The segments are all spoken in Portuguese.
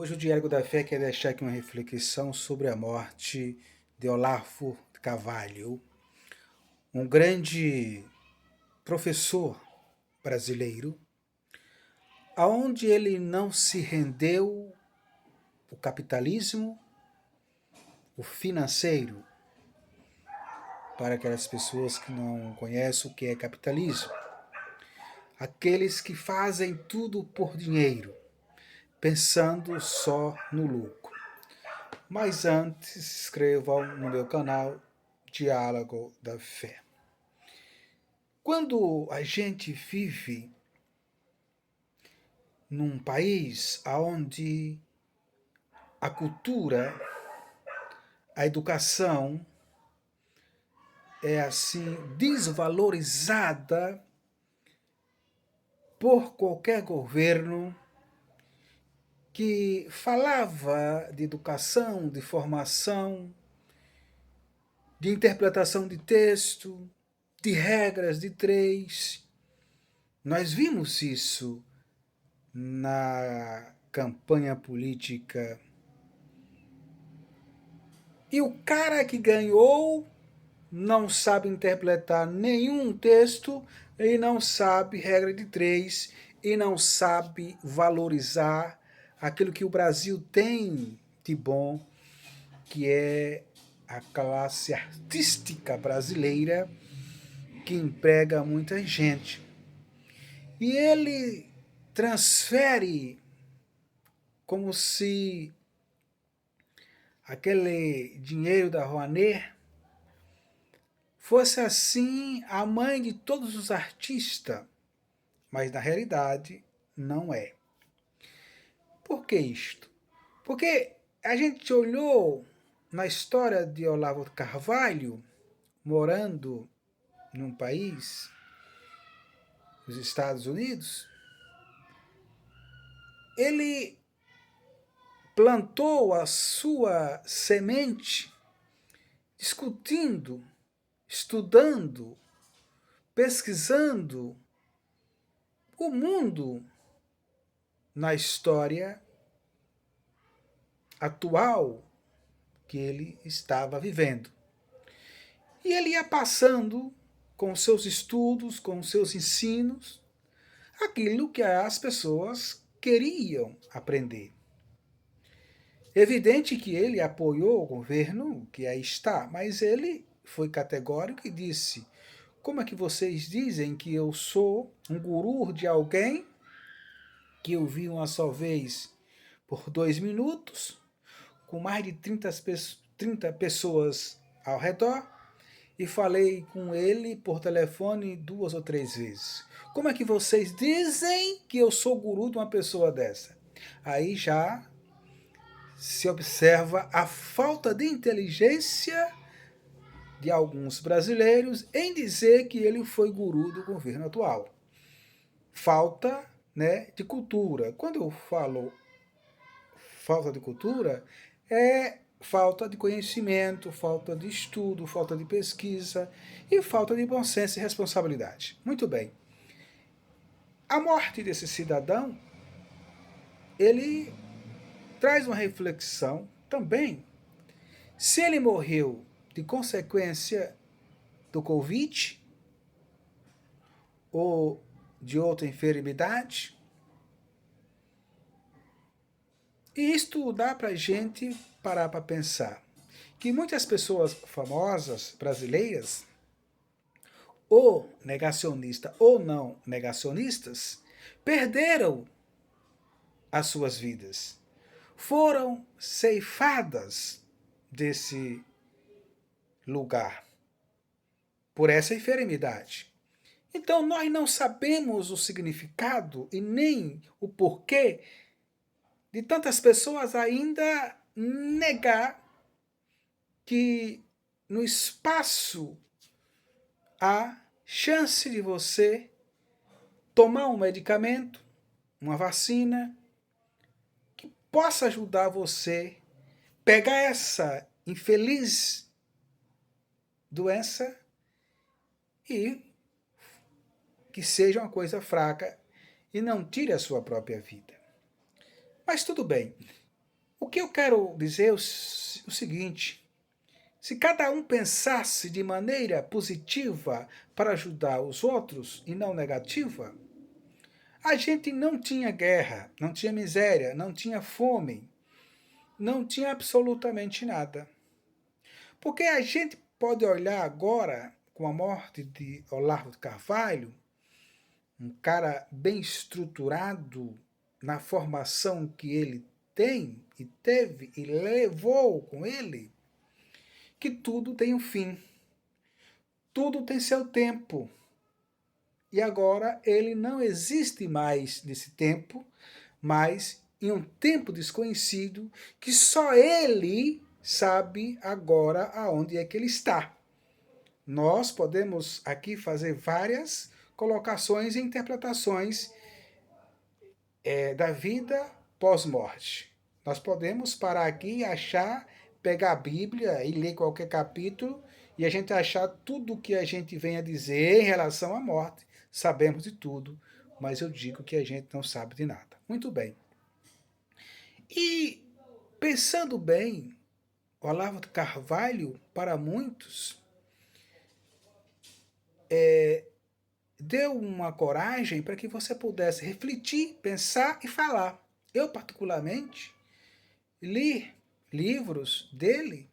Hoje o Diário da Fé quer deixar aqui uma reflexão sobre a morte de Olavo de Carvalho, um grande professor brasileiro, aonde ele não se rendeu ao capitalismo, o financeiro, para aquelas pessoas que não conhecem o que é capitalismo. Aqueles que fazem tudo por dinheiro, pensando só no lucro. Mas antes, se inscrevam no meu canal Diálogo da Fé. Quando a gente vive num país onde a cultura, a educação é assim desvalorizada por qualquer governo que falava de educação, de formação, de interpretação de texto, de regras de três. Nós vimos isso na campanha política. E o cara que ganhou não sabe interpretar nenhum texto e não sabe regra de três e não sabe valorizar aquilo que o Brasil tem de bom, que é a classe artística brasileira que emprega muita gente. E ele transfere como se aquele dinheiro da Rouanet fosse assim a mãe de todos os artistas, mas na realidade não é. Por que isto? Porque a gente olhou na história de Olavo de Carvalho, morando num país, os Estados Unidos, ele plantou a sua semente discutindo, estudando, pesquisando o mundo na história atual que ele estava vivendo. E ele ia passando com seus estudos, com seus ensinos, aquilo que as pessoas queriam aprender. Evidente que ele apoiou o governo que aí está, mas ele foi categórico e disse: como é que vocês dizem que eu sou um guru de alguém que eu vi uma só vez por 2 minutos, com mais de 30 pessoas ao redor, e falei com ele por telefone 2 ou 3 vezes. Como é que vocês dizem que eu sou guru de uma pessoa dessa? Aí já se observa a falta de inteligência de alguns brasileiros em dizer que ele foi guru do governo atual. Falta, né, de cultura. Quando eu falo falta de cultura, é falta de conhecimento, falta de estudo, falta de pesquisa e falta de bom senso e responsabilidade. Muito bem. A morte desse cidadão, ele traz uma reflexão também. Se ele morreu de consequência do Covid ou de outra enfermidade, e isto dá para a gente parar para pensar que muitas pessoas famosas brasileiras, ou negacionistas ou não negacionistas, perderam as suas vidas, foram ceifadas desse lugar por essa enfermidade. Então nós não sabemos o significado e nem o porquê de tantas pessoas ainda negar que no espaço há chance de você tomar um medicamento, uma vacina, que possa ajudar você a pegar essa infeliz doença e que seja uma coisa fraca e não tire a sua própria vida. Mas tudo bem. O que eu quero dizer é o seguinte: se cada um pensasse de maneira positiva para ajudar os outros e não negativa, a gente não tinha guerra, não tinha miséria, não tinha fome, não tinha absolutamente nada. Porque a gente pode olhar agora, com a morte de Olavo de Carvalho, um cara bem estruturado na formação que ele tem e teve e levou com ele, que tudo tem um fim. Tudo tem seu tempo. E agora ele não existe mais nesse tempo, mas em um tempo desconhecido que só ele sabe agora aonde é que ele está. Nós podemos aqui fazer várias colocações e interpretações da vida pós-morte. Nós podemos parar aqui e achar, pegar a Bíblia e ler qualquer capítulo e a gente achar tudo o que a gente vem a dizer em relação à morte. Sabemos de tudo, mas eu digo que a gente não sabe de nada. Muito bem. E pensando bem, Olavo de Carvalho, para muitos, deu uma coragem para que você pudesse refletir, pensar e falar. Eu, particularmente, li livros dele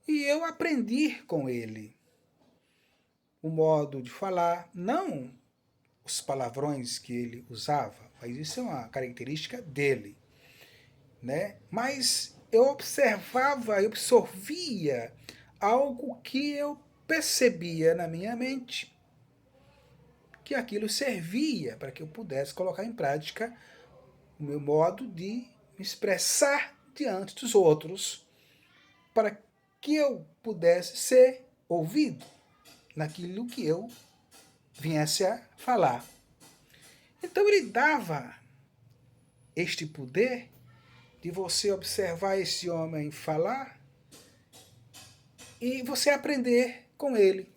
e eu aprendi com ele o modo de falar, não os palavrões que ele usava, mas isso é uma característica dele, né? Mas eu observava, eu absorvia algo que eu percebia na minha mente, que aquilo servia para que eu pudesse colocar em prática o meu modo de me expressar diante dos outros, para que eu pudesse ser ouvido naquilo que eu viesse a falar. Então ele dava este poder de você observar esse homem falar e você aprender com ele.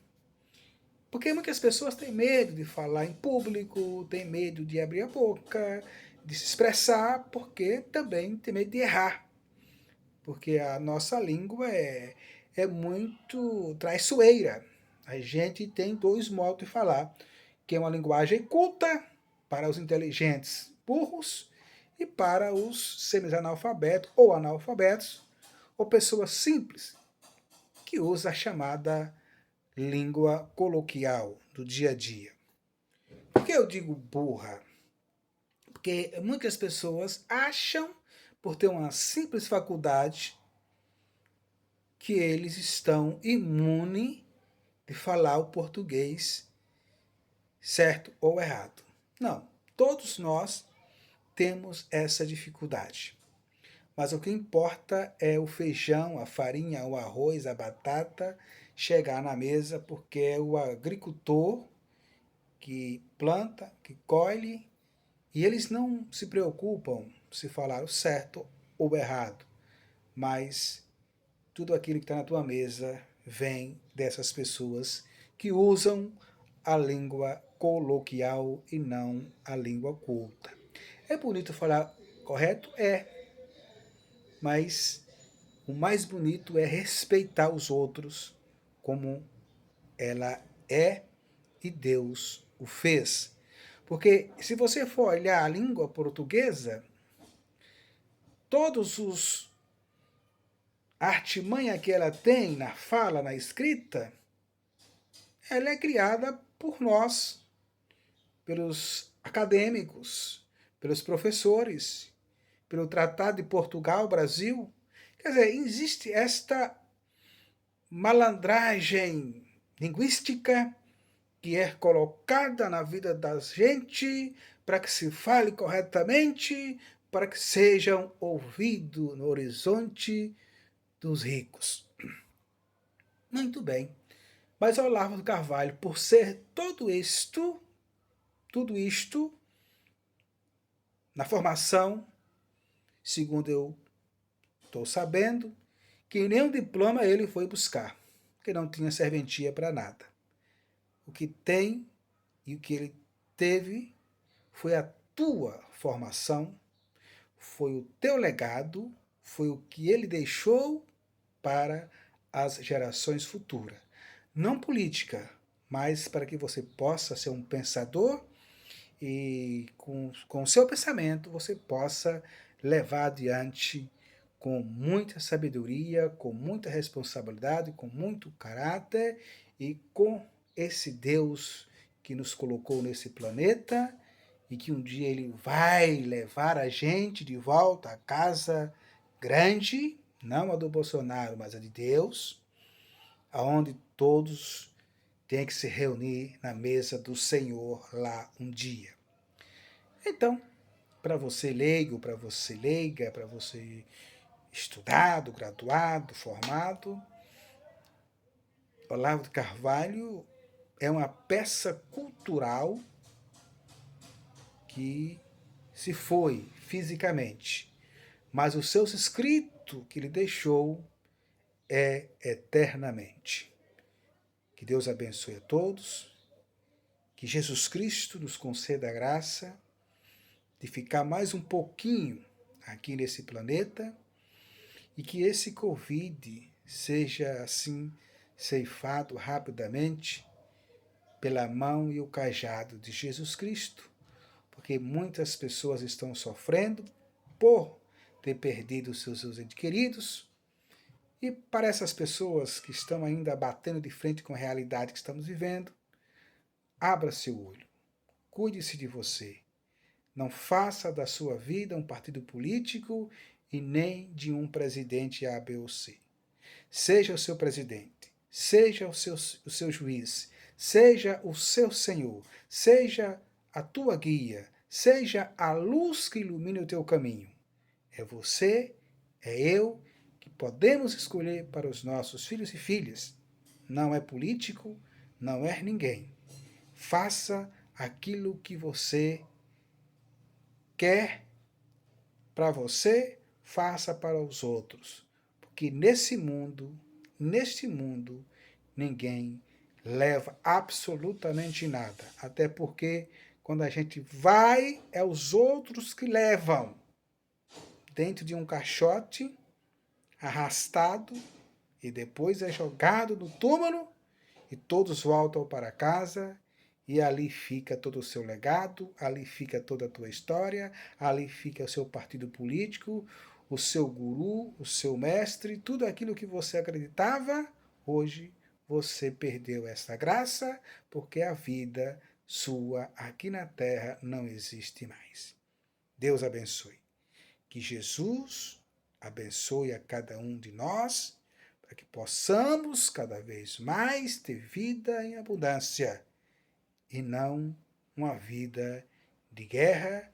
Porque muitas pessoas têm medo de falar em público, têm medo de abrir a boca, de se expressar, porque também tem medo de errar. Porque a nossa língua é muito traiçoeira. A gente tem dois modos de falar, que é uma linguagem culta para os inteligentes burros e para os semi-analfabetos ou analfabetos, ou pessoas simples, que usa a chamada língua coloquial do dia a dia. Por que eu digo burra? Porque muitas pessoas acham, por ter uma simples faculdade, que eles estão imunes de falar o português certo ou errado. Não, todos nós temos essa dificuldade. Mas o que importa é o feijão, a farinha, o arroz, a batata chegar na mesa, porque é o agricultor que planta, que colhe, e eles não se preocupam se falar o certo ou errado, mas tudo aquilo que está na tua mesa vem dessas pessoas que usam a língua coloquial e não a língua culta. É bonito falar correto? É, mas o mais bonito é respeitar os outros como ela é e Deus o fez. Porque se você for olhar a língua portuguesa, todos os artimanha que ela tem na fala, na escrita, ela é criada por nós, pelos acadêmicos, pelos professores, pelo Tratado de Portugal, Brasil. Quer dizer, existe esta malandragem linguística que é colocada na vida da gente para que se fale corretamente, para que sejam ouvidos no horizonte dos ricos. Muito bem. Mas Olavo de Carvalho, por ser tudo isto, na formação, segundo eu estou sabendo, que nenhum diploma ele foi buscar, que não tinha serventia para nada. O que tem e o que ele teve foi a tua formação, foi o teu legado, foi o que ele deixou para as gerações futuras. Não política, mas para que você possa ser um pensador e com o seu pensamento você possa levar adiante com muita sabedoria, com muita responsabilidade, com muito caráter e com esse Deus que nos colocou nesse planeta e que um dia ele vai levar a gente de volta à casa grande, não a do Bolsonaro, mas a de Deus, aonde todos têm que se reunir na mesa do Senhor lá um dia. Então, para você leigo, para você leiga, para você estudado, graduado, formado, Olavo de Carvalho é uma peça cultural que se foi fisicamente, mas os seus escritos que ele deixou é eternamente. Que Deus abençoe a todos, que Jesus Cristo nos conceda a graça de ficar mais um pouquinho aqui nesse planeta e que esse Covid seja assim ceifado rapidamente pela mão e o cajado de Jesus Cristo, porque muitas pessoas estão sofrendo por ter perdido seus entes queridos. E para essas pessoas que estão ainda batendo de frente com a realidade que estamos vivendo, abra seu olho, cuide-se de você. Não faça da sua vida um partido político e nem de um presidente A, B ou C. Seja o seu presidente, seja o seu juiz, seja o seu senhor, seja a tua guia, seja a luz que ilumine o teu caminho. É você, é eu, que podemos escolher para os nossos filhos e filhas. Não é político, não é ninguém. Faça aquilo que você quer para você, faça para os outros. Porque neste mundo, ninguém leva absolutamente nada. Até porque quando a gente vai, é os outros que levam. Dentro de um caixote, arrastado, e depois é jogado no túmulo, e todos voltam para casa, e ali fica todo o seu legado, ali fica toda a tua história, ali fica o seu partido político, o seu guru, o seu mestre, tudo aquilo que você acreditava, hoje você perdeu essa graça, porque a vida sua aqui na terra não existe mais. Deus abençoe. Que Jesus abençoe a cada um de nós, para que possamos cada vez mais ter vida em abundância e não uma vida de guerra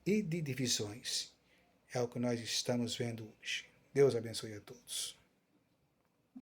e de divisões. É o que nós estamos vendo hoje. Deus abençoe a todos.